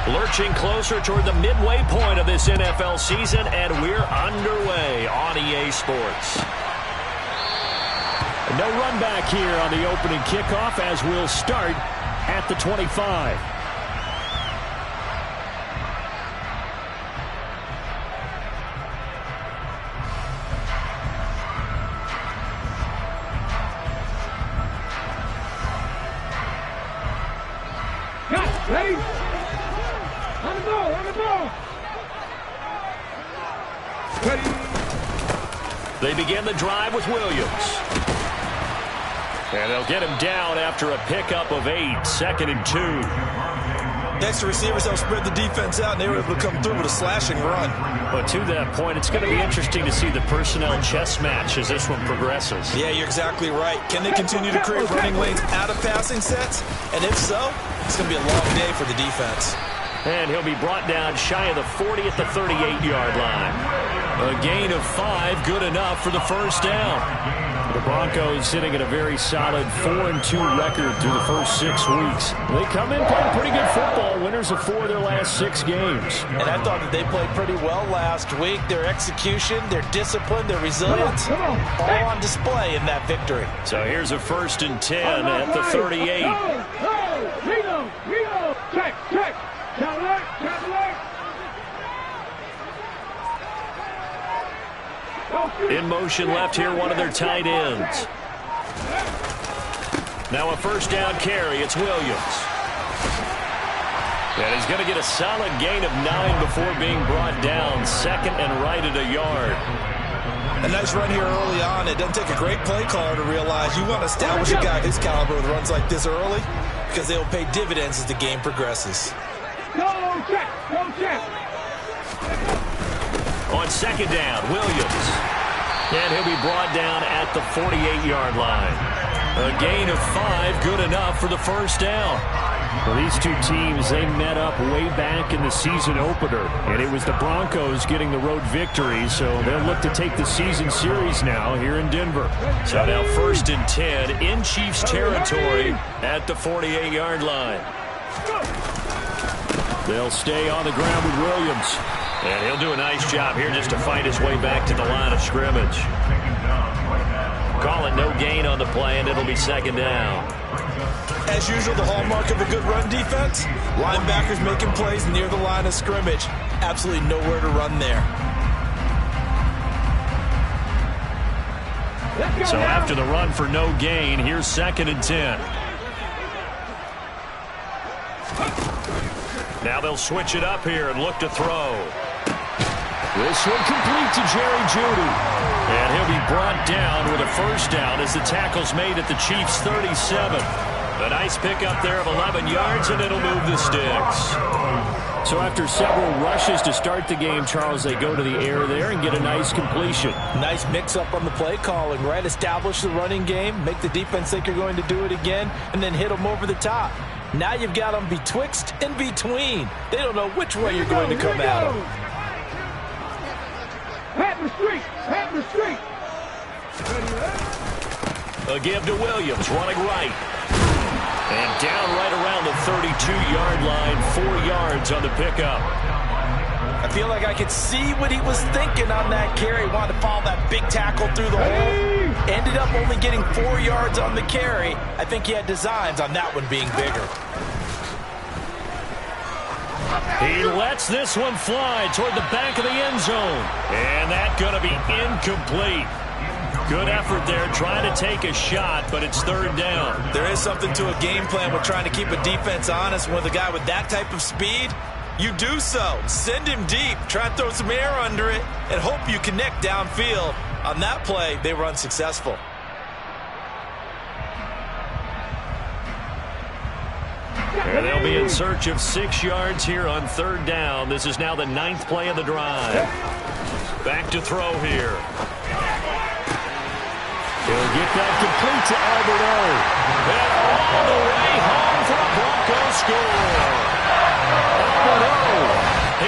Lurching closer toward the midway point of this NFL season, and we're underway on EA Sports. No run back here on the opening kickoff as we'll start at the 25. Ready? On the ball, on the ball. Ready. They begin the drive with Williams. And they'll get him down after a pickup of 8, 2nd and 2. Extra receivers help spread the defense out, and they were able to come through with a slashing run. But to that point, it's going to be interesting to see the personnel chess match as this one progresses. Yeah, you're exactly right. Can they continue to create running lanes out of passing sets? And if so, it's going to be a long day for the defense. And he'll be brought down shy of the 40 at the 38-yard line. A gain of 5, good enough for the first down. The Broncos sitting at a very solid 4-2 record through the first 6 weeks. They come in playing pretty good football, winners of 4 of their last 6 games. And I thought that they played pretty well last week. Their execution, their discipline, their resilience, all on display in that victory. So here's a 1st and 10 at the 38. Reload. Check. Cadillac. In motion left here, one of their tight ends. Now a first down carry. It's Williams. And he's going to get a solid gain of 9 before being brought down. 2nd and right at a yard. A nice run here early on. It doesn't take a great play caller to realize you want to establish a guy of his caliber with runs like this early because they will pay dividends as the game progresses. Go check. On 2nd down, Williams. And he'll be brought down at the 48-yard line. A gain of 5, good enough for the first down. Well, these two teams, they met up way back in the season opener, and it was the Broncos getting the road victory, so they'll look to take the season series now here in Denver. So now 1st and 10 in Chiefs territory at the 48-yard line. They'll stay on the ground with Williams. And he'll do a nice job here just to fight his way back to the line of scrimmage. Call it no gain on the play, and it'll be 2nd down. As usual, the hallmark of a good run defense, linebackers making plays near the line of scrimmage. Absolutely nowhere to run there. So after the run for no gain, here's 2nd and 10. Now they'll switch it up here and look to throw. This one complete to Jerry Jeudy. And he'll be brought down with a first down as the tackle's made at the Chiefs' 37. A nice pickup there of 11 yards, and it'll move the sticks. So after several rushes to start the game, Charles, they go to the air there and get a nice completion. Nice mix-up on the play calling, right? Establish the running game, make the defense think you're going to do it again, and then hit them over the top. Now you've got them betwixt and between. They don't know which way you're going to come at them. Pat the street. A give to Williams, running right. And down right around the 32-yard line, 4 yards on the pickup. I feel like I could see what he was thinking on that carry. Wanted to follow that big tackle through the hole. Ended up only getting 4 yards on the carry. I think he had designs on that one being bigger. He lets this one fly toward the back of the end zone. And that's going to be incomplete. Good effort there, trying to take a shot, but it's 3rd down. There is something to a game plan with trying to keep a defense honest. With a guy with that type of speed, you do so. Send him deep, try and throw some air under it, and hope you connect downfield. On that play, they were unsuccessful. And they'll be in search of 6 yards here on 3rd down. This is now the 9th play of the drive. Back to throw here. He'll get that complete to Albert O. And all the way home for a Broncos score. Albert O,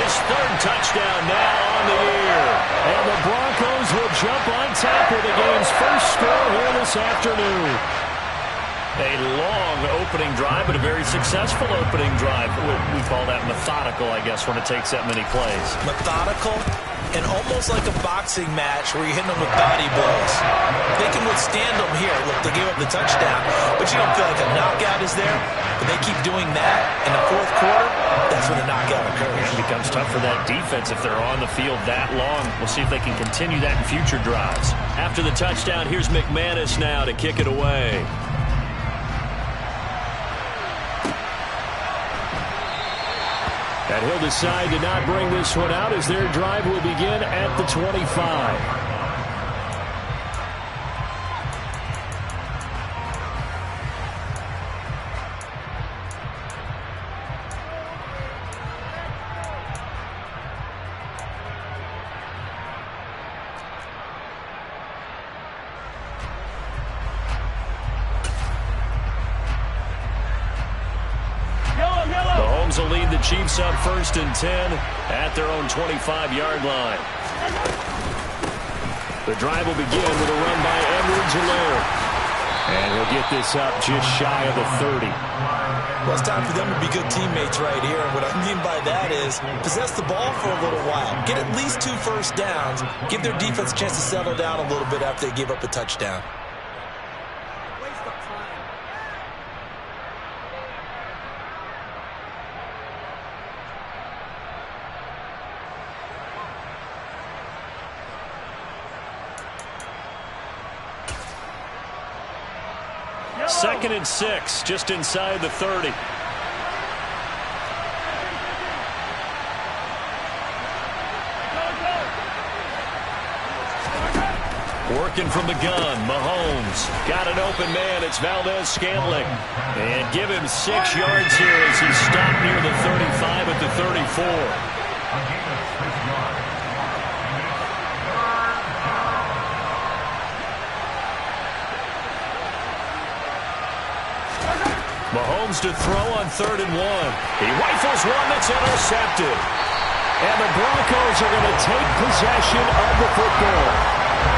his 3rd touchdown now on the year. And the Broncos will jump on top of the game's first score here this afternoon. A long opening drive, but a very successful opening drive. We call that methodical, I guess, when it takes that many plays. Methodical and almost like a boxing match where you're hitting them with body blows. They can withstand them here. Look, they gave up the touchdown, but you don't feel like a knockout is there. But they keep doing that in the fourth quarter, that's when the knockout occurs. It becomes tough for that defense if they're on the field that long. We'll see if they can continue that in future drives. After the touchdown, here's McManus now to kick it away. And he'll decide to not bring this one out as their drive will begin at the 25. Will lead the Chiefs up 1st and 10 at their own 25-yard line. The drive will begin with a run by Edwards-Helaire. And he'll get this up just shy of the 30. Well, it's time for them to be good teammates right here. And what I mean by that is possess the ball for a little while. Get at least 2 first downs. Give their defense a chance to settle down a little bit after they give up a touchdown. Second and 6, just inside the 30. Working from the gun, Mahomes. Got an open man, it's Valdez-Scantling. And give him 6 yards here as he stopped near the 35 at the 34. Mahomes to throw on 3rd and 1. He rifles one that's intercepted. And the Broncos are going to take possession of the football.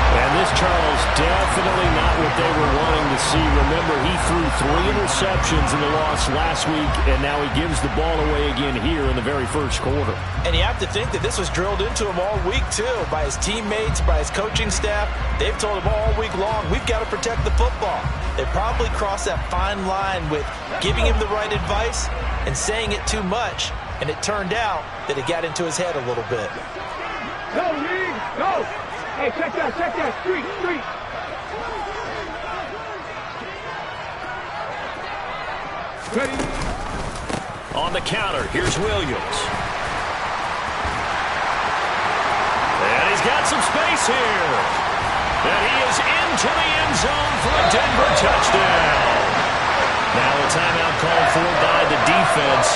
And this, Charles, definitely not what they were wanting to see. Remember, he threw 3 interceptions in the loss last week, and now he gives the ball away again here in the very first quarter. And you have to think that this was drilled into him all week, too, by his teammates, by his coaching staff. They've told him all week long, we've got to protect the football. They probably crossed that fine line with giving him the right advice and saying it too much. And it turned out that it got into his head a little bit. Go, Reed, go! Hey, check that, street. Ready? On the counter, here's Williams. And he's got some space here. And he is into the end zone for a Denver touchdown. Now a timeout called for by the defense.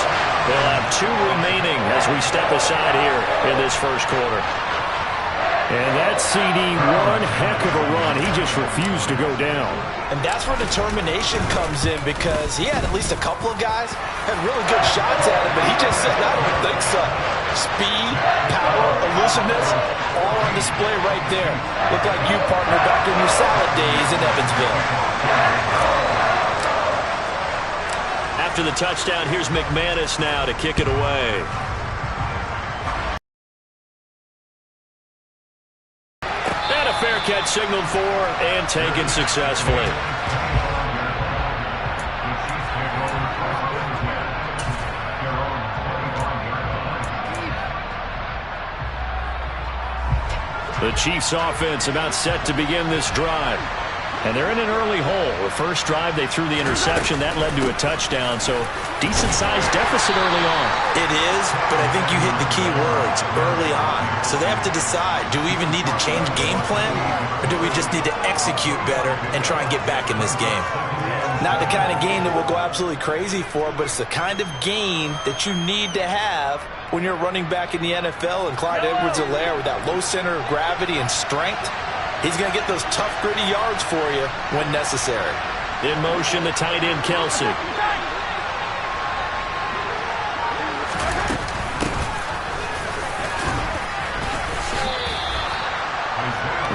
They'll have 2 remaining as we step aside here in this first quarter. And that CD, one heck of a run. He just refused to go down. And that's where determination comes in, because he had at least a couple of guys had really good shots at him, but he just said, I don't think so. Speed, power, elusiveness, all on display right there. Look like you, partner, back in your salad days in Evansville. After the touchdown, here's McManus now to kick it away. Fair catch signaled for and taken successfully. The Chiefs offense about set to begin this drive. And they're in an early hole. The first drive, they threw the interception. That led to a touchdown, so decent-sized deficit early on. It is, but I think you hit the key words, early on. So they have to decide, do we even need to change game plan, or do we just need to execute better and try and get back in this game? Not the kind of game that we'll go absolutely crazy for, but it's the kind of game that you need to have when you're running back in the NFL, and Clyde Edwards-Helaire with that low center of gravity and strength. He's going to get those tough, gritty yards for you when necessary. In motion, the tight end, Kelsey.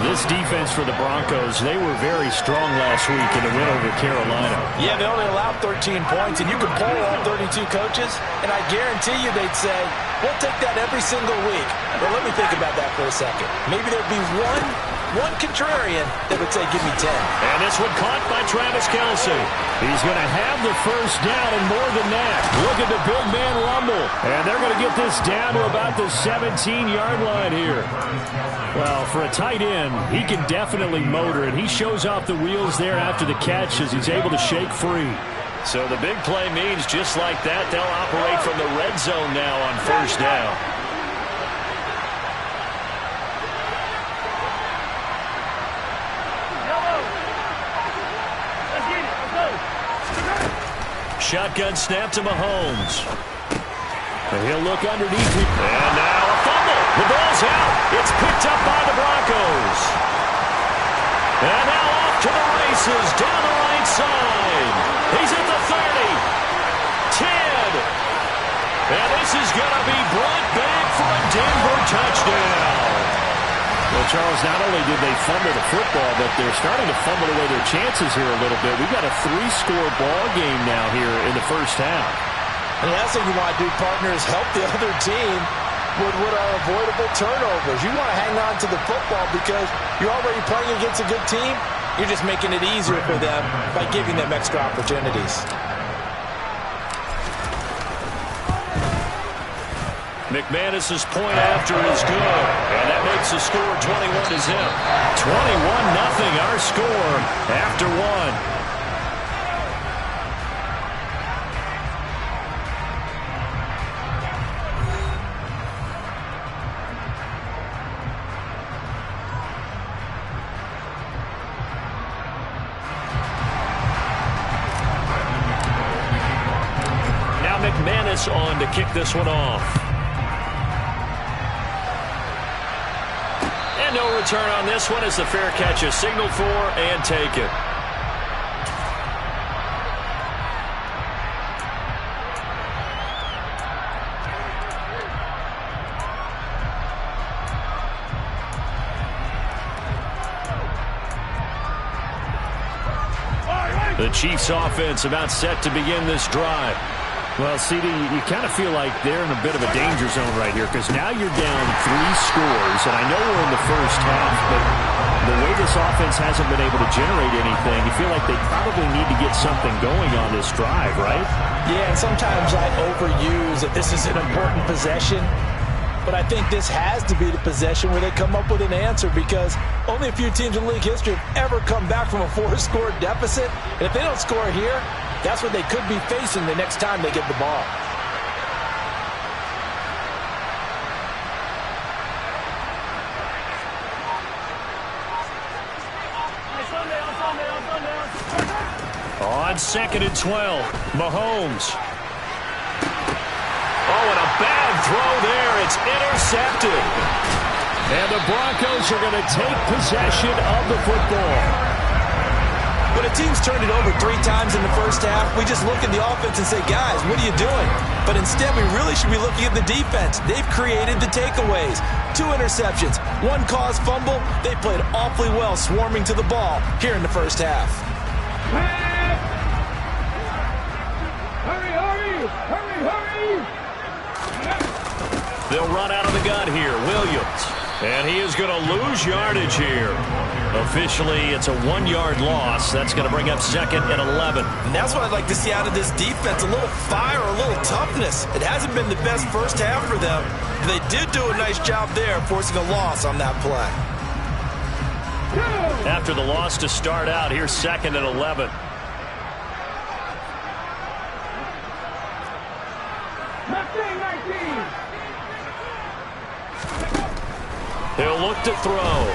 This defense for the Broncos, they were very strong last week in the win over Carolina. Yeah, they only allowed 13 points, and you can poll all 32 coaches, and I guarantee you they'd say, we'll take that every single week. But let me think about that for a second. Maybe there'd be one contrarian that would say, give me 10. And this one caught by Travis Kelce. He's going to have the first down and more than that. Look at the big man rumble. And they're going to get this down to about the 17-yard line here. Well, for a tight end, he can definitely motor it. He shows off the wheels there after the catch as he's able to shake free. So the big play means just like that, they'll operate from the red zone now on first down. Shotgun snap to Mahomes. And he'll look underneath him. And now a fumble. The ball's out. It's picked up by the Broncos. And now off to the races down the right side. He's at the 30. 10. And this is going to be brought back for a Denver touchdown. Well, Charles, not only did they fumble the football, but they're starting to fumble away their chances here a little bit. We've got a 3-score ball game now here in the first half. And the last thing you want to do, partner, is help the other team with what are avoidable turnovers. You want to hang on to the football because you're already playing against a good team. You're just making it easier for them by giving them extra opportunities. McManus's point after is good, and that makes the score 21 to zip. 21-0 our score after one. Now McManus on to kick this one off. And no return on this one as the fair catch is signaled for and taken. The Chiefs offense about set to begin this drive. Well, CD, you kind of feel like they're in a bit of a danger zone right here because now you're down 3 scores, and I know we're in the first half, but the way this offense hasn't been able to generate anything, you feel like they probably need to get something going on this drive, right? Yeah, and sometimes I overuse that this is an important possession, but I think this has to be the possession where they come up with an answer because only a few teams in league history have ever come back from a 4-score deficit, and if they don't score here, that's what they could be facing the next time they get the ball. On 2nd and 12, Mahomes. Oh, and a bad throw there. It's intercepted. And the Broncos are going to take possession of the football. When a team's turned it over 3 times in the first half, we just look at the offense and say, guys, what are you doing? But instead, we really should be looking at the defense. They've created the takeaways. 2 interceptions, 1 caused fumble. They played awfully well swarming to the ball here in the first half. Hurry, hurry, hurry, hurry. They'll run out of the gun here. Williams. And he is going to lose yardage here. Officially, it's a 1-yard loss. That's going to bring up 2nd and 11. And that's what I'd like to see out of this defense. A little fire, a little toughness. It hasn't been the best first half for them. They did do a nice job there, forcing a loss on that play. After the loss to start out, here's 2nd and 11. 19. He'll look to throw.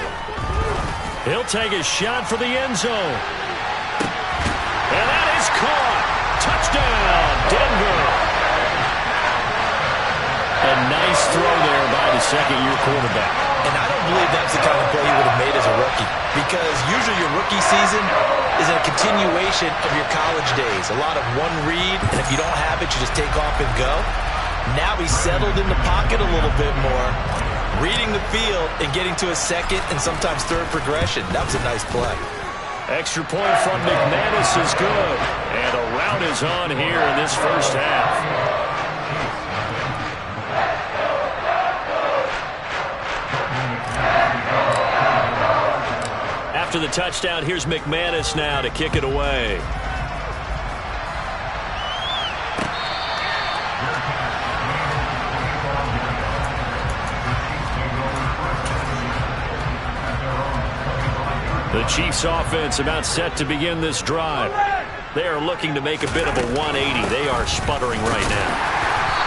He'll take a shot for the end zone. And that is caught. Touchdown, Denver. A nice throw there by the second-year quarterback. And I don't believe that's the kind of play he would have made as a rookie. Because usually your rookie season is a continuation of your college days. A lot of one read, and if you don't have it, you just take off and go. Now he's settled in the pocket a little bit more. reading the field and getting to a second and sometimes third progression. That was a nice play. Extra point from McManus is good. And a rout is on here in this first half. After the touchdown, here's McManus now to kick it away. The Chiefs offense about set to begin this drive. They are looking to make a bit of a 180. They are sputtering right now.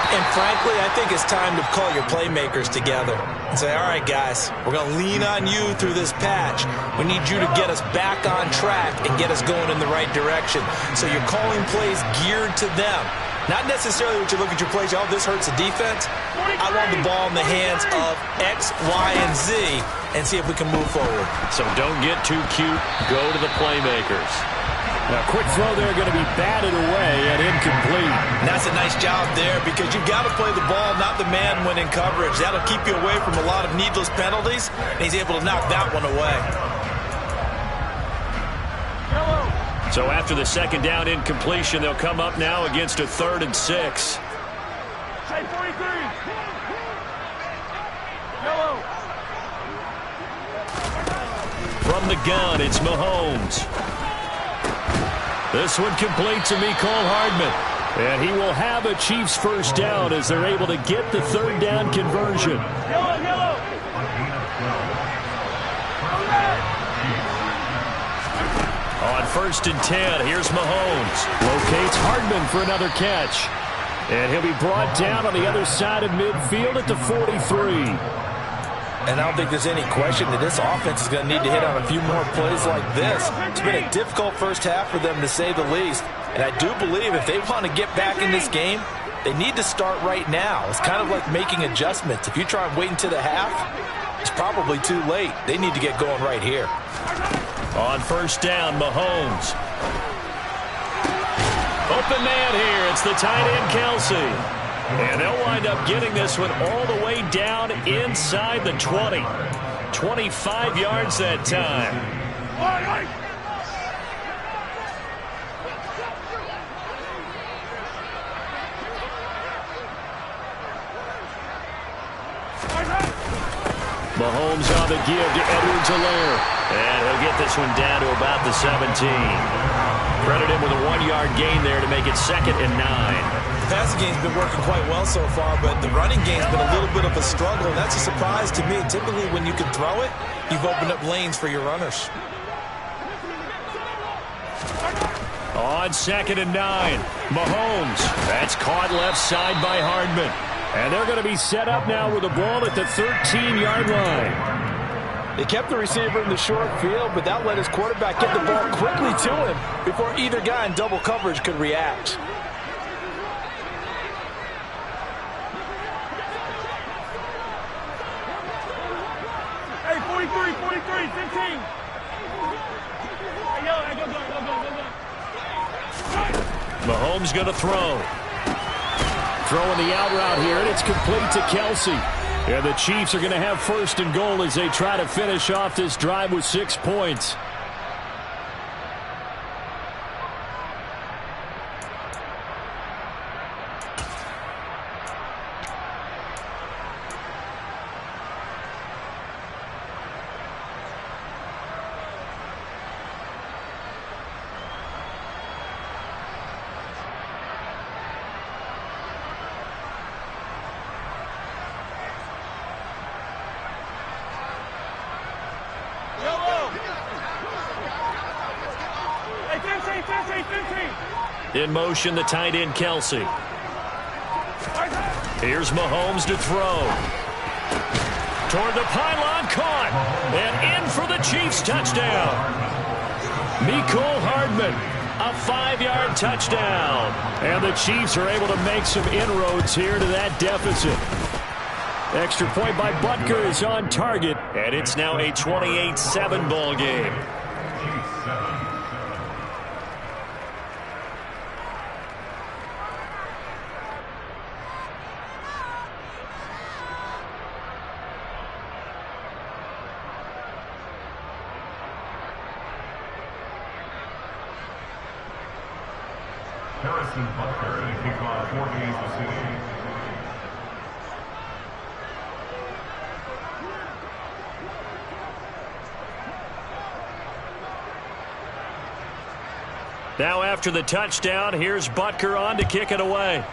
And frankly, I think it's time to call your playmakers together and say, all right, guys, we're going to lean on you through this patch. We need you to get us back on track and get us going in the right direction. So you're calling plays geared to them. Not necessarily what you look at your plays, oh, this hurts the defense. I want the ball in the hands of X, Y, and Z and see if we can move forward. So don't get too cute. Go to the playmakers. Now, quick throw there, going to be batted away and incomplete. And that's a nice job there because you've got to play the ball, not the man when in coverage. That'll keep you away from a lot of needless penalties, and he's able to knock that one away. So after the second down incompletion, they'll come up now against a 3rd and 6. From the gun, it's Mahomes. This one complete to Mecole Hardman. And he will have a Chiefs first down as they're able to get the 3rd down conversion. On 1st and 10, here's Mahomes. Locates Hardman for another catch. And he'll be brought down on the other side of midfield at the 43. And I don't think there's any question that this offense is going to need to hit on a few more plays like this. It's been a difficult first half for them, to say the least. And I do believe if they want to get back in this game, they need to start right now. It's kind of like making adjustments. If you try and wait until the half, it's probably too late. They need to get going right here. On 1st down, Mahomes. Open man here. It's the tight end, Kelce. And they'll wind up getting this one all the way down inside the 20. 25 yards that time. Mahomes on the give to Edwards-Helaire. And he'll get this one down to about the 17. Credit him with a 1-yard gain there to make it 2nd and 9. The passing game's been working quite well so far, but the running game's been a little bit of a struggle. That's a surprise to me. Typically, when you can throw it, you've opened up lanes for your runners. On 2nd and 9, Mahomes. That's caught left side by Hardman. And they're going to be set up now with the ball at the 13-yard line. They kept the receiver in the short field, but that let his quarterback get the ball quickly to him before either guy in double coverage could react. Hey, 43, 15. Mahomes going to throw. Throwing the out route here, and it's complete to Kelce. And the Chiefs are going to have 1st and goal as they try to finish off this drive with 6 points. In motion, the tight end, Kelce. Here's Mahomes to throw. Toward the pylon, caught. And in for the Chiefs touchdown. Mecole Hardman, a 5-yard touchdown. And the Chiefs are able to make some inroads here to that deficit. Extra point by Butker is on target. And it's now a 28-7 ball game. Harrison Butker, and a kickoff for Kansas City. Now after the touchdown, here's Butker on to kick it away.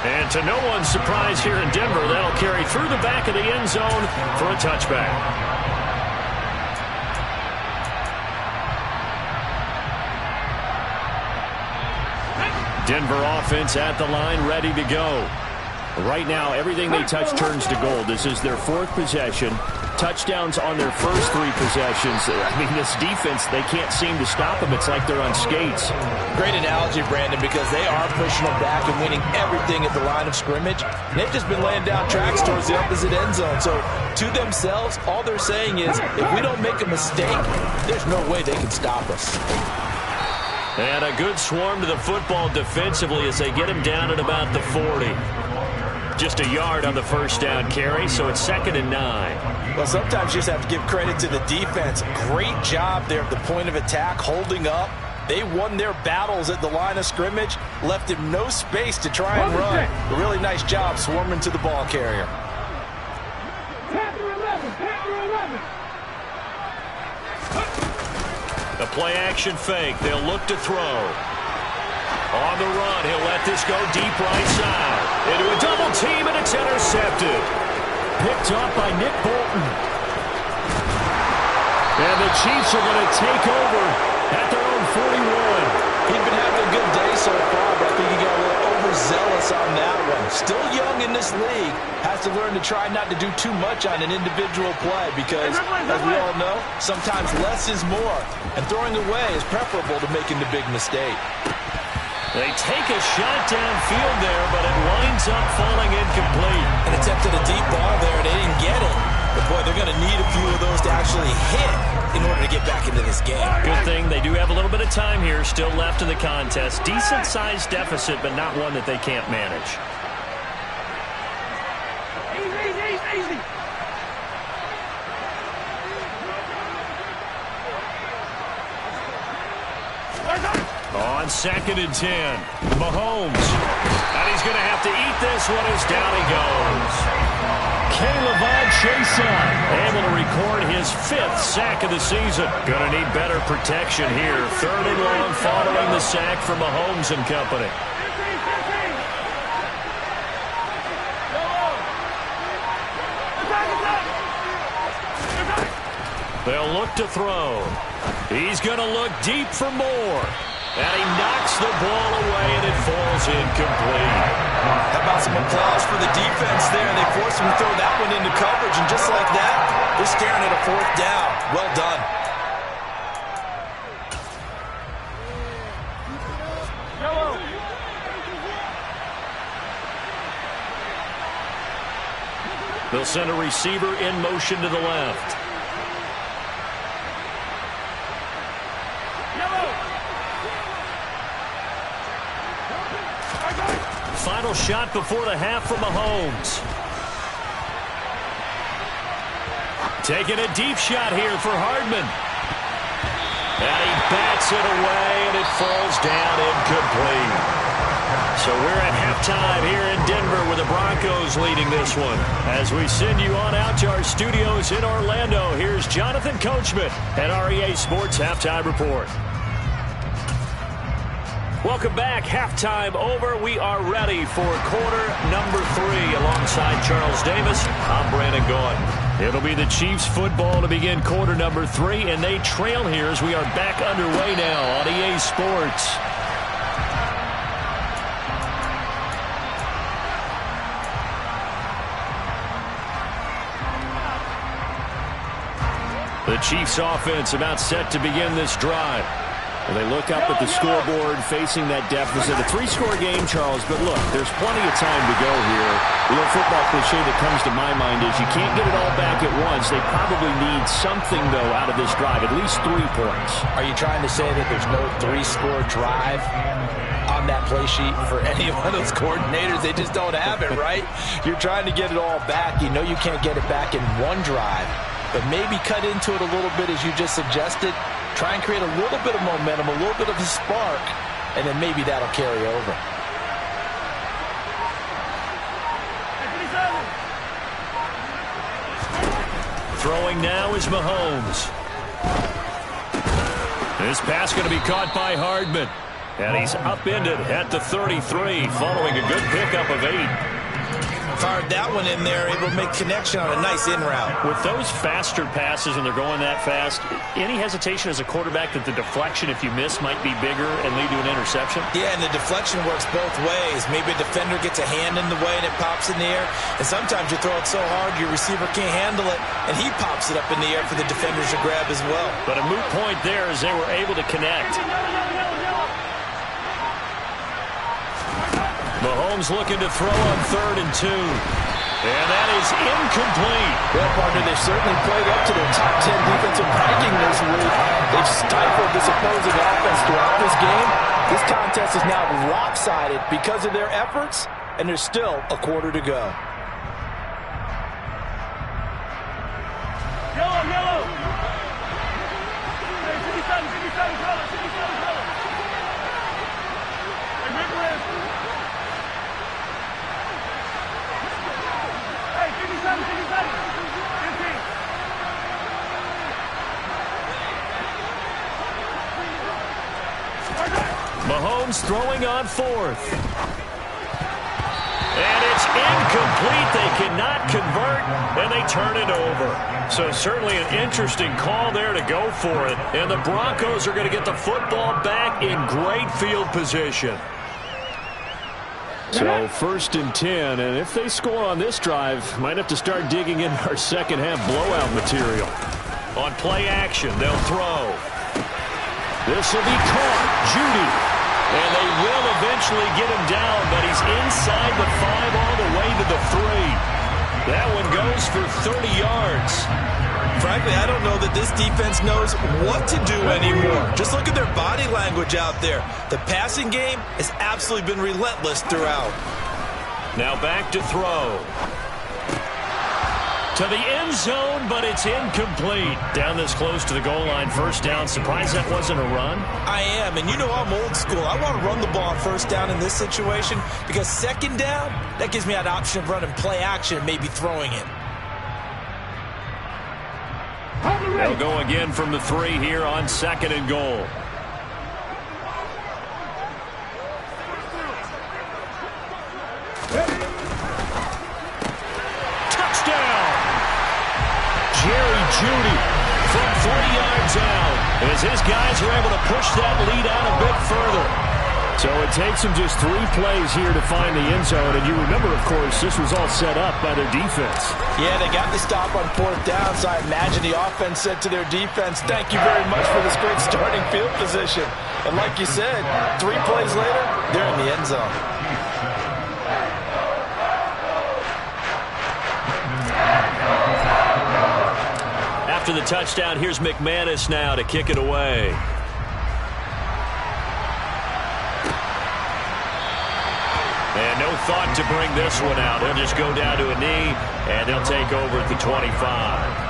And to no one's surprise here in Denver, that'll carry through the back of the end zone for a touchback. Denver offense at the line, ready to go. Right now, everything they touch turns to gold. This is their fourth possession. Touchdowns on their first three possessions. I mean, this defense, they can't seem to stop them. It's like they're on skates. Great analogy, Brandon, because they are pushing them back and winning everything at the line of scrimmage. And they've just been laying down tracks towards the opposite end zone. So, to themselves, all they're saying is, if we don't make a mistake, there's no way they can stop us. And a good swarm to the football defensively as they get him down at about the 40. Just a yard on the first down carry, so it's 2nd and 9. Well, sometimes you just have to give credit to the defense. Great job there at the point of attack, holding up. They won their battles at the line of scrimmage, left him no space to try and run. A really nice job swarming to the ball carrier. Panther 11, Panther 11. A play-action fake. They'll look to throw. On the run, he'll let this go deep right side. Into a double team, and it's intercepted. Picked up by Nick Bolton. And the Chiefs are going to take over at their own 41. He's been having a good day so far, but I think he got a little overzealous on that one. Still young in this league. Has to learn to try not to do too much on an individual play because, as we all know, sometimes less is more. And throwing away is preferable to making the big mistake. They take a shot downfield there, but it winds up falling incomplete. An attempt at a deep ball there, and they didn't get it. But, boy, they're going to need a few of those to actually hit in order to get back into this game. Good thing they do have a little bit of time here still left in the contest. Decent-sized deficit, but not one that they can't manage. Easy. On 2nd and 10, Mahomes. And he's going to have to eat this one as down he goes. K'Lavon Chaisson able to record his 5th sack of the season. Going to need better protection here. 3rd and long following the sack from Mahomes and company. They'll look to throw. He's going to look deep for more. And he knocks the ball away, and it falls incomplete. How about some applause for the defense there? They forced him to throw that one into coverage, and just like that, they're staring at a 4th down. Well done. They'll send a receiver in motion to the left. Final shot before the half from Mahomes. Taking a deep shot here for Hardman. And he bats it away, and it falls down incomplete. So we're at halftime here in Denver with the Broncos leading this one. As we send you on out to our studios in Orlando, here's Jonathan Coachman at REA Sports Halftime Report. Welcome back. Halftime over. We are ready for quarter number 3. Alongside Charles Davis, I'm Brandon Gaudin. It'll be the Chiefs football to begin quarter number 3, and they trail here as we are back underway now on EA Sports. The Chiefs offense about set to begin this drive. Well, they look up at the scoreboard facing that deficit. A 3-score game, Charles, but look, there's plenty of time to go here. The old football cliche that comes to my mind is you can't get it all back at once. They probably need something, though, out of this drive, at least 3 points. Are you trying to say that there's no 3-score drive on that play sheet for any one of those coordinators? They just don't have it, right? You're trying to get it all back. You know you can't get it back in one drive, but maybe cut into it a little bit as you just suggested. Try and create a little bit of momentum, a little bit of a spark, and then maybe that'll carry over. Throwing now is Mahomes. This pass going to be caught by Hardman. And he's upended at the 33 following a good pickup of 8. Fired that one in there, able to make connection on a nice in route. With those faster passes when they're going that fast, any hesitation as a quarterback that the deflection, if you miss, might be bigger and lead to an interception? Yeah, and the deflection works both ways. Maybe a defender gets a hand in the way and it pops in the air. And sometimes you throw it so hard your receiver can't handle it, and he pops it up in the air for the defenders to grab as well. But a moot point there as they were able to connect. Mahomes looking to throw on 3rd and 2. And that is incomplete. Well, partner, they've certainly played up to their top 10 defensive ranking this week. They've stifled this opposing offense throughout this game. This contest is now lopsided because of their efforts, and there's still a quarter to go. Yellow. Hey, 57, color. Hey, Rick. Hey, 57, 15. Mahomes throwing on 4th. And it's incomplete. They cannot convert, and they turn it over. So certainly an interesting call there to go for it. And the Broncos are going to get the football back in great field position. So 1st and 10, and if they score on this drive, might have to start digging in our second half blowout material. On play action, they'll throw. This will be caught. Judy. And they will eventually get him down, but he's inside the 5 all the way to the 3. That one goes for 30 yards. Frankly, I don't know that this defense knows what to do anymore. Just look at their body language out there. The passing game has absolutely been relentless throughout. Now back to throw. To the end zone, but it's incomplete. Down this close to the goal line, 1st down. Surprised that wasn't a run? I am, and you know I'm old school. I want to run the ball on 1st down in this situation because 2nd down, that gives me that option of running play action and maybe throwing it. They'll go again from the 3 here on 2nd and goal. Jerry Judy from 3 yards out as his guys are able to push that lead out a bit further. So it takes them just 3 plays here to find the end zone. And you remember, of course, this was all set up by their defense. Yeah, they got the stop on 4th down, so I imagine the offense said to their defense, thank you very much for this great starting field position. And like you said, 3 plays later, they're in the end zone. After the touchdown, here's McManus now to kick it away. And no thought to bring this one out. They'll just go down to a knee, and they'll take over at the 25.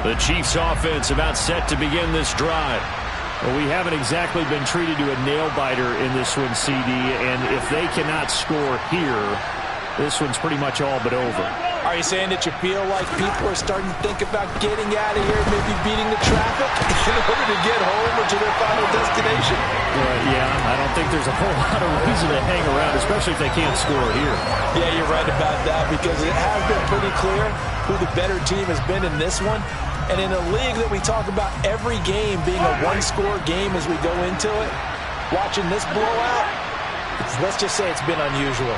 The Chiefs offense about set to begin this drive. Well, we haven't exactly been treated to a nail-biter in this one, CD, and if they cannot score here, this one's pretty much all but over. Are you saying that you feel like people are starting to think about getting out of here, maybe beating the traffic in order to get home or to their final destination? Yeah, I don't think there's a whole lot of reason to hang around, especially if they can't score here. Yeah, you're right about that, because it has been pretty clear who the better team has been in this one. And in a league that we talk about every game being a one-score game as we go into it, watching this blowout, let's just say it's been unusual.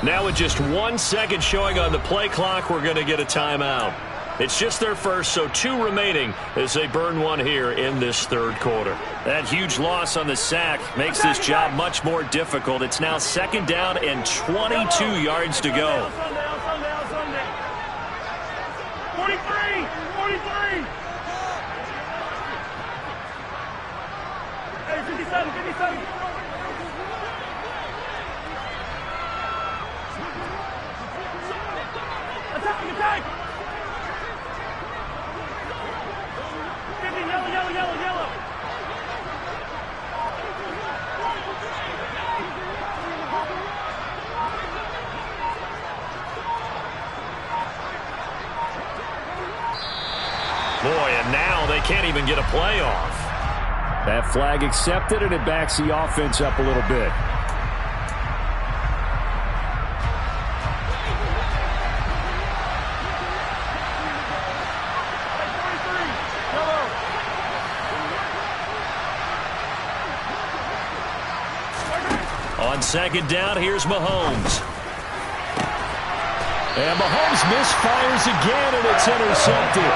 Now with just 1 second showing on the play clock, we're going to get a timeout. It's just their first, so 2 remaining as they burn one here in this third quarter. That huge loss on the sack makes this job much more difficult. It's now 2nd down and 22 yards to go. 43! 43! Hey, 57, 57! Attack, attack! 50, yellow, yellow, yellow, yellow! Boy, and now they can't even get a play off. That flag accepted, and it backs the offense up a little bit. On 2nd down, here's Mahomes. And Mahomes misfires again, and it's intercepted.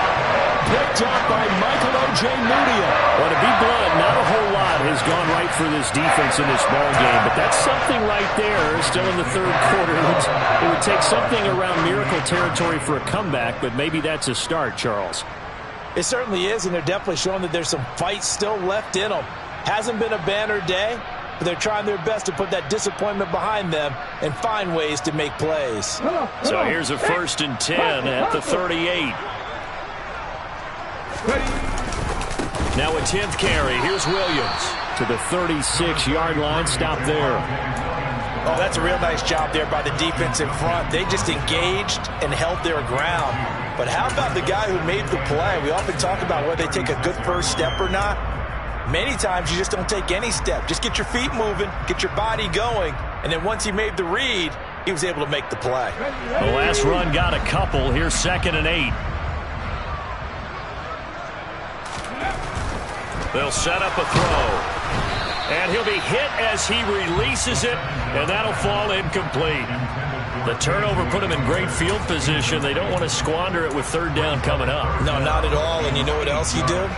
Picked up by Michael Ojemudia. Well, to be blunt, not a whole lot has gone right for this defense in this ball game, but that's something right there. Still in the third quarter. It would take something around miracle territory for a comeback, but maybe that's a start, Charles. It certainly is, and they're definitely showing that there's some fight still left in them. Hasn't been a banner day, but they're trying their best to put that disappointment behind them and find ways to make plays. So here's a 1st and 10 at the 38. Now a 10th carry. Here's Williams to the 36-yard line. Stop there. Oh, that's a real nice job there by the defense in front. They just engaged and held their ground. But how about the guy who made the play? We often talk about whether they take a good first step or not. Many times you just don't take any step. Just get your feet moving, get your body going, and then once he made the read, he was able to make the play. The last run got a couple. Here's 2nd and 8. They'll set up a throw. And he'll be hit as he releases it, and that'll fall incomplete. The turnover put him in great field position. They don't want to squander it with 3rd down coming up. No, not at all. And you know what else you do?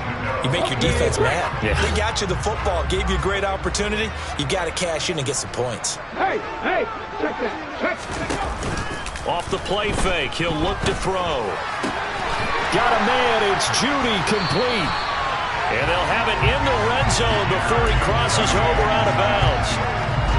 You make your defense mad. Yeah. They got you the football, gave you a great opportunity. You got to cash in and get some points. Hey, hey, check that, check. Off the play fake, he'll look to throw. Got a man, it's Judy, complete. And they'll have it in the red zone before he crosses over out of bounds.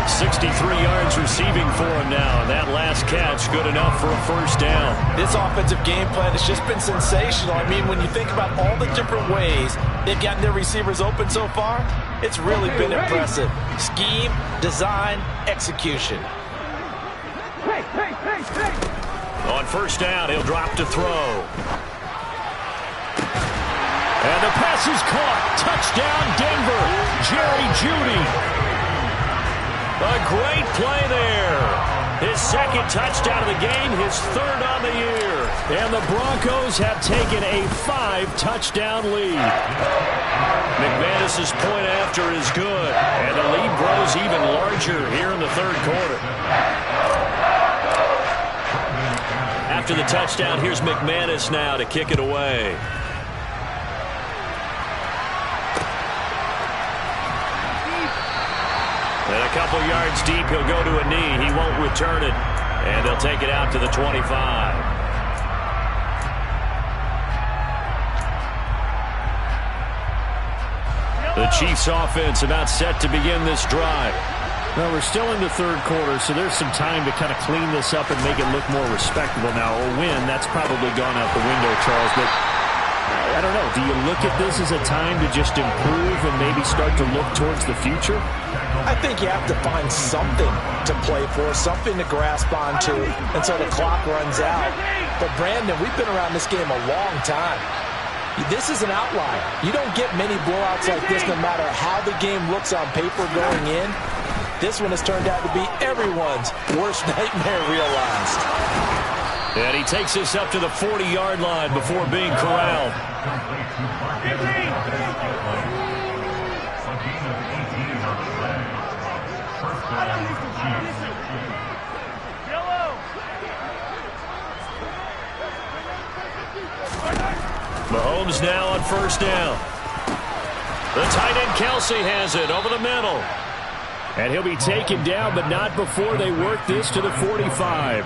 63 yards receiving for him now, and that last catch good enough for a 1st down. This offensive game plan has just been sensational. I mean, when you think about all the different ways they've gotten their receivers open so far, it's really been impressive. Scheme, design, execution. Hey, hey, hey, hey. On 1st down, he'll drop to throw. And the pass is caught. Touchdown, Denver. Jerry Jeudy. A great play there. His 2nd touchdown of the game, his 3rd on the year. And the Broncos have taken a 5-touchdown lead. McManus's point after is good, and the lead grows even larger here in the 3rd quarter. After the touchdown, here's McManus now to kick it away. And a couple yards deep, he'll go to a knee. He won't return it. And they'll take it out to the 25. The Chiefs offense about set to begin this drive. Well, we're still in the 3rd quarter, so there's some time to kind of clean this up and make it look more respectable. Now, a win, that's probably gone out the window, Charles, but I don't know. Do you look at this as a time to just improve and maybe start to look towards the future? I think you have to find something to play for, something to grasp onto until the clock runs out. But, Brandon, we've been around this game a long time. This is an outlier. You don't get many blowouts like this no matter how the game looks on paper going in. This one has turned out to be everyone's worst nightmare realized. And he takes us up to the 40-yard line before being corralled. 15. Mahomes now on first down. The tight end Kelce has it over the middle. And he'll be taken down, but not before they work this to the 45.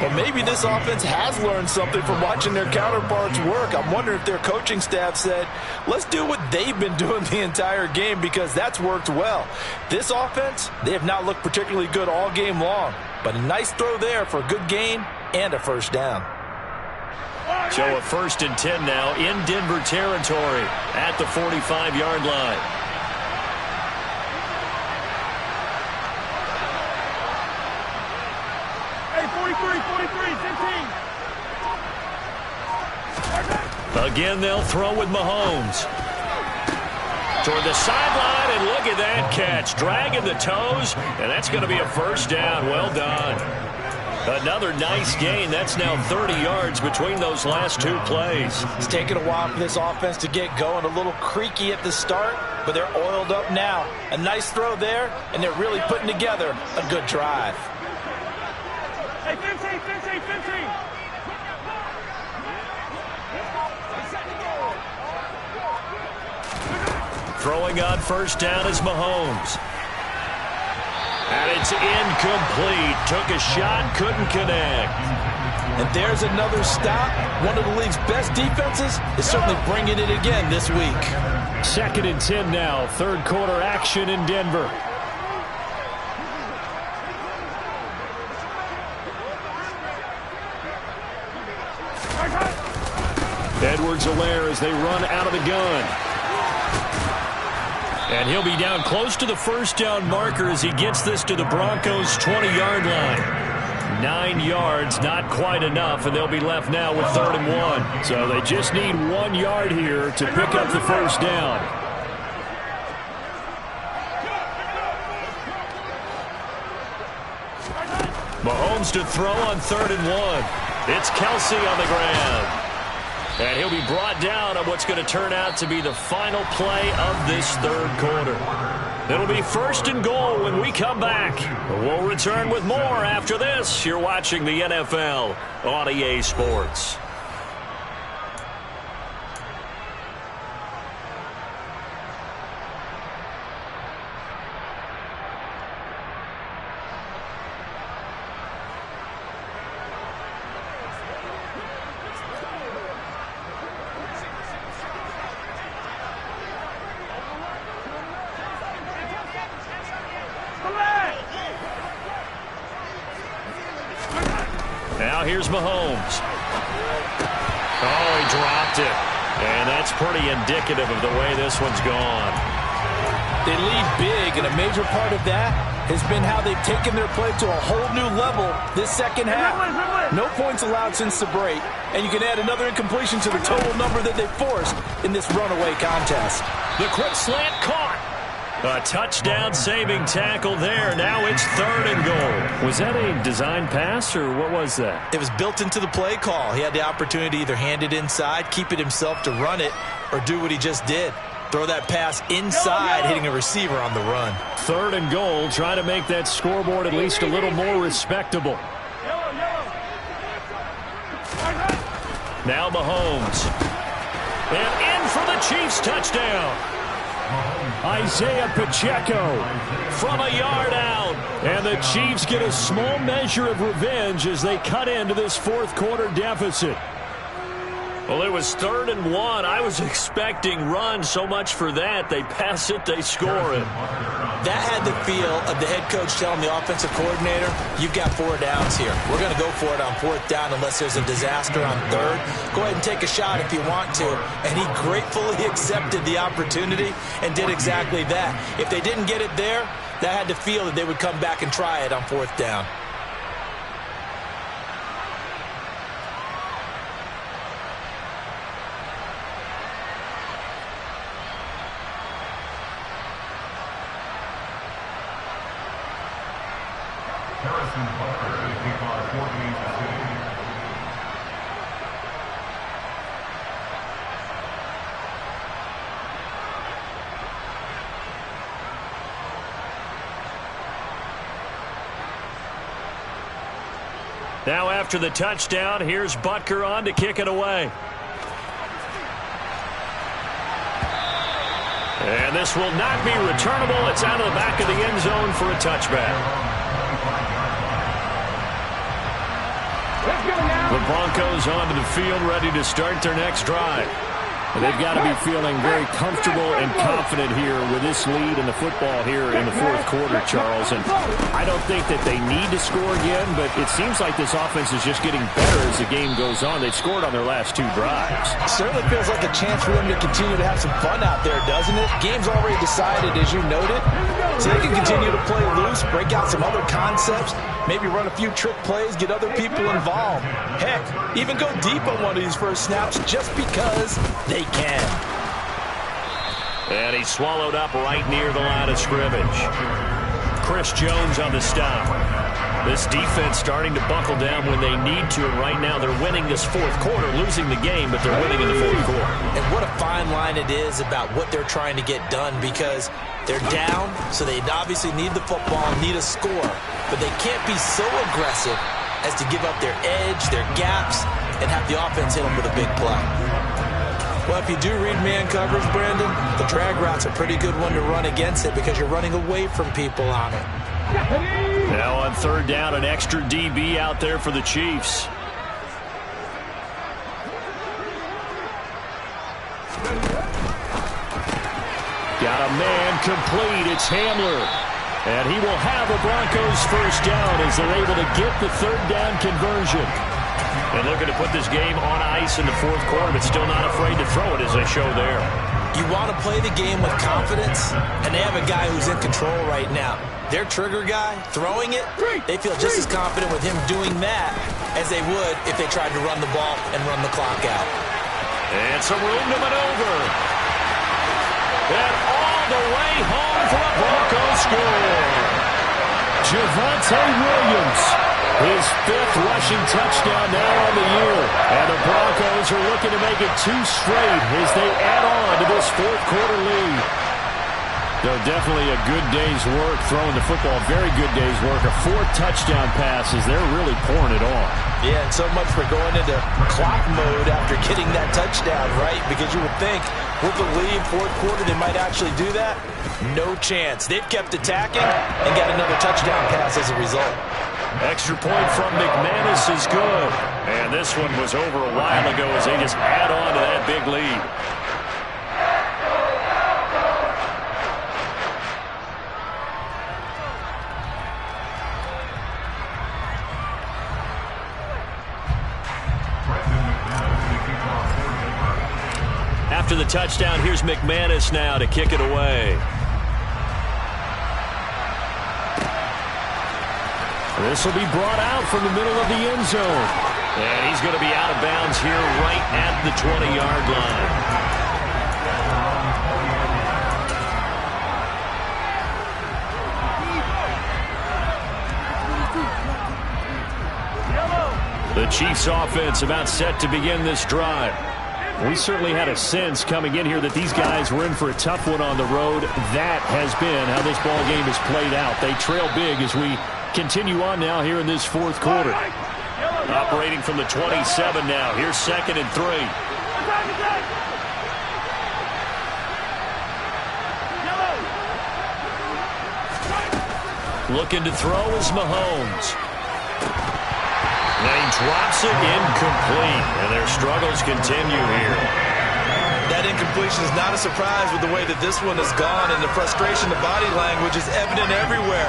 Well, maybe this offense has learned something from watching their counterparts work. I'm wondering if their coaching staff said, let's do what they've been doing the entire game, because that's worked well. This offense, they have not looked particularly good all game long, but a nice throw there for a good gain and a first down. So a 1st and 10 now in Denver territory at the 45-yard line. Hey, 43, 15. Again, they'll throw with Mahomes. Toward the sideline, and look at that catch. Dragging the toes, and that's going to be a first down. Well done. Another nice gain. That's now 30 yards between those last two plays. It's taken a while for this offense to get going. A little creaky at the start, but they're oiled up now. A nice throw there, and they're really putting together a good drive. Hey, 15. Throwing on first down is Mahomes. And it's incomplete. Took a shot, couldn't connect. And there's another stop. One of the league's best defenses is certainly bringing it again this week. 2nd and 10 now. 3rd quarter action in Denver. Edwards-Helaire as they run out of the gun. And he'll be down close to the first down marker as he gets this to the Broncos' 20-yard line. 9 yards, not quite enough, and they'll be left now with 3rd and 1. So they just need 1 yard here to pick up the first down. Mahomes to throw on 3rd and 1. It's Kelce on the ground. And he'll be brought down on what's going to turn out to be the final play of this 3rd quarter. It'll be 1st and goal when we come back. We'll return with more after this. You're watching the NFL on EA Sports. Now here's Mahomes. Oh, he dropped it. And that's pretty indicative of the way this one's gone. They lead big, and a major part of that has been how they've taken their play to a whole new level this second half. No points allowed since the break, and you can add another incompletion to the total number that they forced in this runaway contest. The quick slant caught. A touchdown-saving tackle there. Now it's 3rd and goal. Was that a design pass, or what was that? It was built into the play call. He had the opportunity to either hand it inside, keep it himself to run it, or do what he just did. Throw that pass inside, hitting a receiver on the run. 3rd and goal, trying to make that scoreboard at least a little more respectable. Now Mahomes. And in for the Chiefs touchdown. Isaiah Pacheco from a yard out. And the Chiefs get a small measure of revenge as they cut into this 4th quarter deficit. Well, it was 3rd and 1. I was expecting run, so much for that. They pass it, they score it. That had the feel of the head coach telling the offensive coordinator, you've got 4 downs here. We're going to go for it on 4th down unless there's a disaster on 3rd. Go ahead and take a shot if you want to. And he gratefully accepted the opportunity and did exactly that. If they didn't get it there, that had the feel that they would come back and try it on 4th down. Harrison Butker to kick off for Kansas City. Now after the touchdown, here's Butker on to kick it away. And this will not be returnable. It's out of the back of the end zone for a touchback. Let's go now. The Broncos onto the field, ready to start their next drive. And they've got to be feeling very comfortable and confident here with this lead in the football here in the fourth quarter, Charles. And I don't think that they need to score again, but it seems like this offense is just getting better as the game goes on. They've scored on their last 2 drives. It certainly feels like a chance for them to continue to have some fun out there, doesn't it? Game's already decided, as you noted, so they can continue to play loose, break out some other concepts, maybe run a few trick plays, get other people involved. Heck, even go deep on one of these first snaps just because they can. And he's swallowed up right near the line of scrimmage. Chris Jones on the stop. This defense starting to buckle down when they need to, and right now they're winning this fourth quarter, losing the game, but they're winning in the fourth quarter. And what a fine line it is about what they're trying to get done, because they're down, so they obviously need the football, need a score, but they can't be so aggressive as to give up their edge, their gaps, and have the offense hit them with a big play. Well, if you do read man coverage, Brandon, the drag route's a pretty good one to run against it because you're running away from people on it. Now on third down, an extra DB out there for the Chiefs. Got a man complete. It's Hamler. And he will have a Broncos first down as they're able to get the third down conversion. And looking to put this game on ice in the fourth quarter, but still not afraid to throw it as they show there. You want to play the game with confidence, and they have a guy who's in control right now. Their trigger guy, throwing it, they feel just as confident with him doing that as they would if they tried to run the ball and run the clock out. And some room to maneuver. And all the way home for a Broncos score. Javonte Williams, his 5th rushing touchdown now on the year. And the Broncos are looking to make it 2 straight as they add on to this fourth quarter lead. So definitely a good day's work throwing the football. Very good day's work. A 4th touchdown pass as they're really pouring it on. Yeah, and so much for going into clock mode after getting that touchdown, right? Because you would think with the lead, fourth quarter, they might actually do that. No chance. They've kept attacking and got another touchdown pass as a result. Extra point from McManus is good. And this one was over a while ago as they just add on to that big lead. After the touchdown, here's McManus now to kick it away. This will be brought out from the middle of the end zone. And he's going to be out of bounds here right at the 20-yard line. The Chiefs offense about set to begin this drive. We certainly had a sense coming in here that these guys were in for a tough one on the road. That has been how this ball game has played out. They trail big as we continue on now here in this fourth quarter. Operating from the 27 now. Here's 2nd and 3. Looking to throw is Mahomes. And he drops it incomplete, and their struggles continue here. That incompletion is not a surprise with the way that this one has gone, and the frustration, the body language is evident everywhere.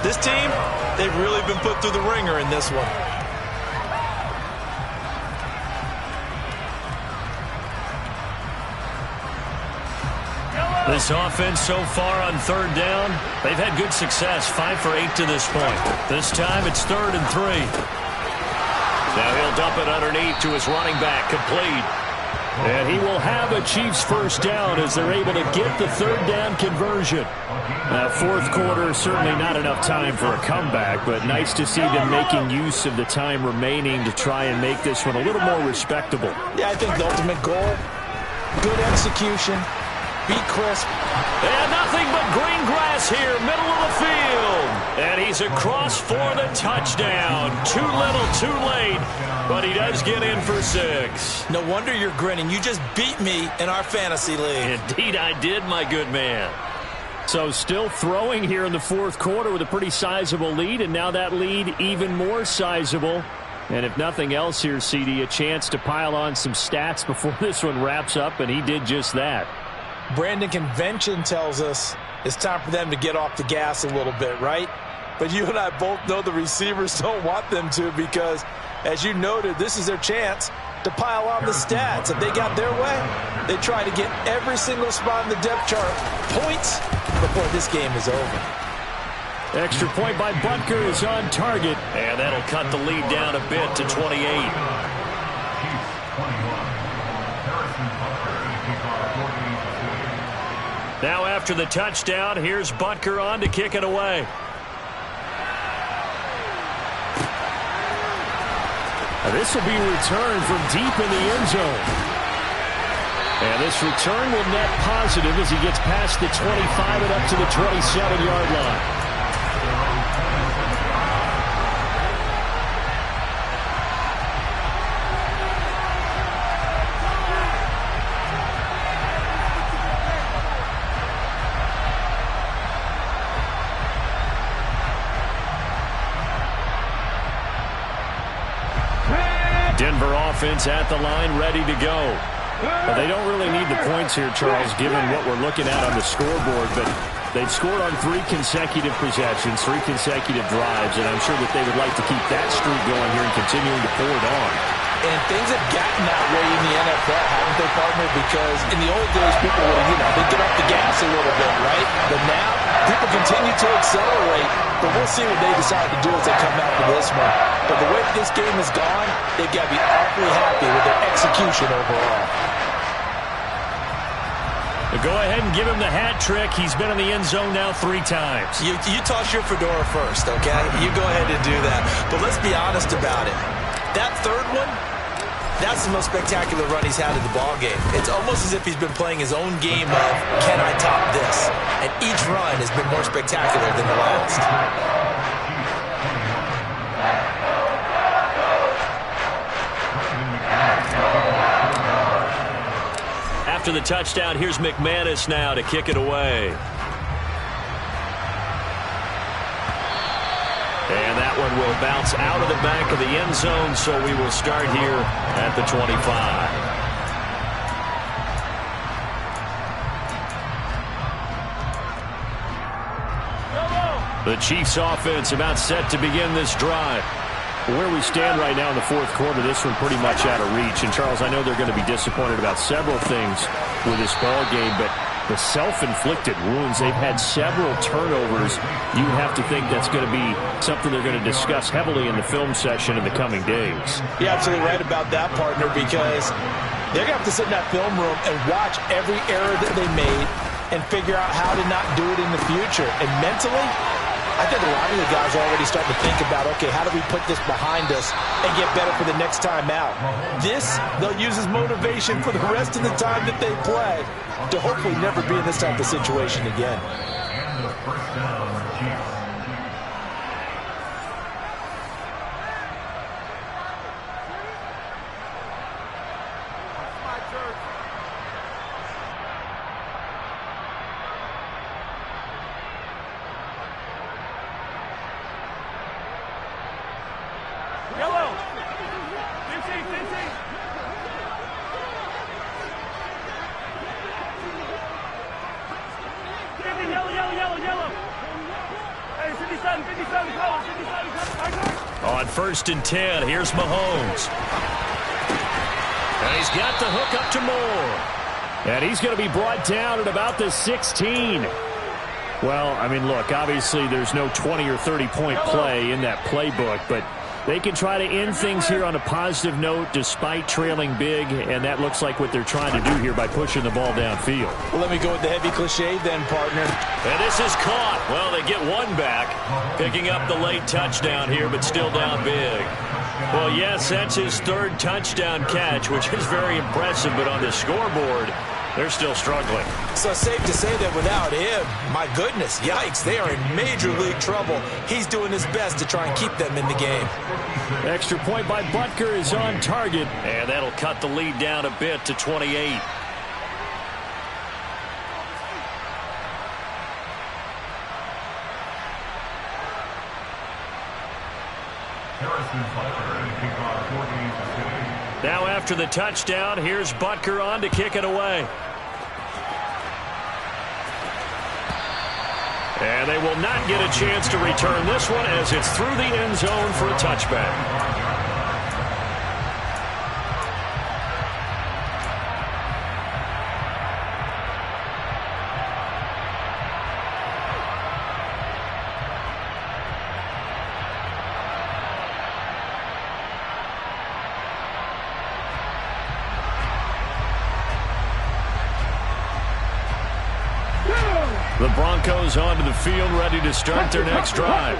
This team, they've really been put through the ringer in this one. This offense so far on third down, they've had good success, 5 for 8 to this point. This time it's 3rd and 3. Now he'll dump it underneath to his running back, complete. And he will have a Chiefs first down as they're able to get the third down conversion. Fourth quarter, certainly not enough time for a comeback, but nice to see them making use of the time remaining to try and make this one a little more respectable. Yeah, I think the ultimate goal, good execution, Be crisp. And nothing but green grass here, middle of the field. And he's across for the touchdown. Too little, too late, but he does get in for 6. No wonder you're grinning. You just beat me in our fantasy league. Indeed I did, my good man. So still throwing here in the fourth quarter with a pretty sizable lead, and now that lead even more sizable. And if nothing else here, CD, a chance to pile on some stats before this one wraps up, and he did just that. Brandon, convention tells us it's time for them to get off the gas a little bit, right? But you and I both know the receivers don't want them to because, as you noted, this is their chance to pile on the stats. If they got their way, they try to get every single spot in the depth chart points before this game is over. Extra point by Butker is on target. And that'll cut the lead down a bit to 28. Now after the touchdown, here's Butker on to kick it away. This will be returned from deep in the end zone. And this return will net positive as he gets past the 25 and up to the 27-yard line. Denver offense at the line, ready to go. Well, they don't really need the points here, Charles, given what we're looking at on the scoreboard, but they've scored on 3 consecutive possessions, 3 consecutive drives, and I'm sure that they would like to keep that streak going here and continuing to pour it on. And things have gotten that way in the NFL, haven't they, partner? Because in the old days, people would, they'd get off the gas a little bit, right? But now, people continue to accelerate. But we'll see what they decide to do as they come out for this one. But the way this game has gone, they've got to be awfully happy with their execution overall. Go ahead and give him the hat trick. He's been in the end zone now 3 times. You toss your fedora first, okay? You go ahead and do that. But let's be honest about it. That third one, that's the most spectacular run he's had in the ballgame. It's almost as if he's been playing his own game of, can I top this? And each run has been more spectacular than the last. After the touchdown, here's McManus now to kick it away. And that one will bounce out of the back of the end zone, so we will start here at the 25. The Chiefs offense about set to begin this drive. Where we stand right now in the fourth quarter, this one pretty much out of reach. And, Charles, I know they're going to be disappointed about several things with this ball game, but the self-inflicted wounds, they've had several turnovers. You have to think that's going to be something they're going to discuss heavily in the film session in the coming days. You're absolutely right about that, partner, because they're going to have to sit in that film room and watch every error that they made and figure out how to not do it in the future. And mentally, I think a lot of the guys are already starting to think about, okay, how do we put this behind us and get better for the next time out? This, they'll use as motivation for the rest of the time that they play to hopefully never be in this type of situation again. And the first down, Chiefs. On 1st and 10, here's Mahomes. And he's got the hook up to Moore. And he's going to be brought down at about the 16. Well, I mean, look, obviously there's no 20 or 30-point play in that playbook, but they can try to end things here on a positive note despite trailing big, and that looks like what they're trying to do here by pushing the ball downfield. Well, let me go with the heavy cliche then, partner. And this is caught. Well, they get one back, picking up the late touchdown here, but still down big. Well, yes, that's his 3rd touchdown catch, which is very impressive, but on the scoreboard, They're still struggling. So safe to say that without him, my goodness, yikes, they are in major league trouble. He's doing his best to try and keep them in the game. Extra point by Butker is on target. And that'll cut the lead down a bit to 28. Now after the touchdown, here's Butker on to kick it away. And they will not get a chance to return this one as it's through the end zone for a touchback. The Broncos onto the field, ready to start their next drive.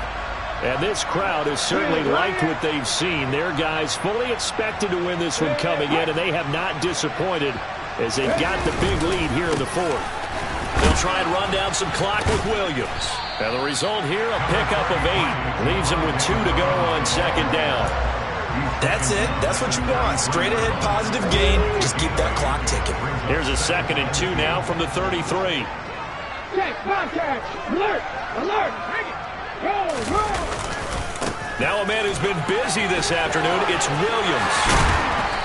And this crowd has certainly liked what they've seen. Their guys fully expected to win this one coming in, and they have not disappointed as they've got the big lead here in the fourth. They'll try and run down some clock with Williams. And the result here, a pickup of 8. Leaves them with 2 to go on second down. That's it. That's what you want. Straight ahead positive gain. Just keep that clock ticking. Here's a 2nd and 2 now from the 33. Check, contact, alert, alert, bring it, go. Now a man who's been busy this afternoon, it's Williams.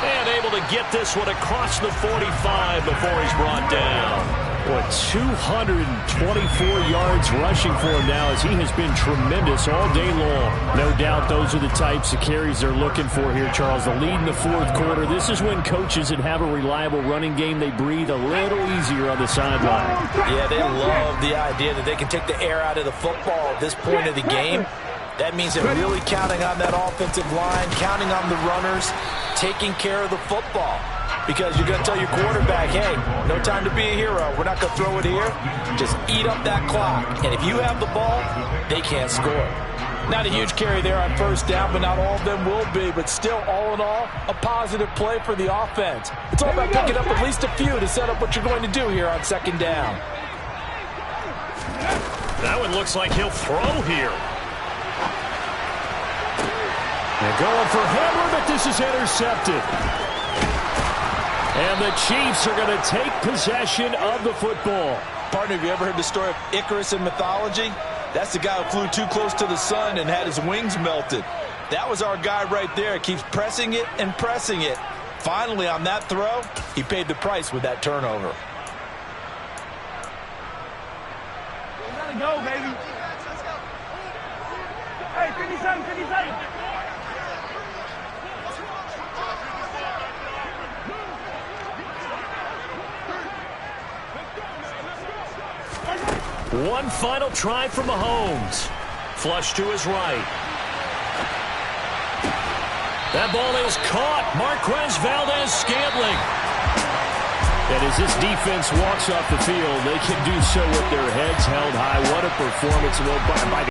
And able to get this one across the 45 before he's brought down. What, 224 yards rushing for him now as he has been tremendous all day long. No doubt those are the types of carries they're looking for here, Charles. The lead in the fourth quarter. This is when coaches that have a reliable running game, they breathe a little easier on the sideline. Yeah, they love the idea that they can take the air out of the football at this point of the game. That means they're really counting on that offensive line, counting on the runners, taking care of the football. Because you're going to tell your quarterback, hey, no time to be a hero. We're not going to throw it here. Just eat up that clock. And if you have the ball, they can't score. Not a huge carry there on first down, but not all of them will be. But still, all in all, a positive play for the offense. It's all about picking up at least a few to set up what you're going to do here on second down. That one looks like he'll throw here. They're going for Hamler, but this is intercepted. And the Chiefs are going to take possession of the football. Partner, have you ever heard the story of Icarus in mythology? That's the guy who flew too close to the sun and had his wings melted. That was our guy right there. Keeps pressing it and pressing it. Finally, on that throw, he paid the price with that turnover. Gotta go, baby. Hey, 57, 57. One final try for Mahomes. Flush to his right. That ball is caught. Marquez Valdes-Scantling. And as this defense walks off the field, they can do so with their heads held high. What a performance by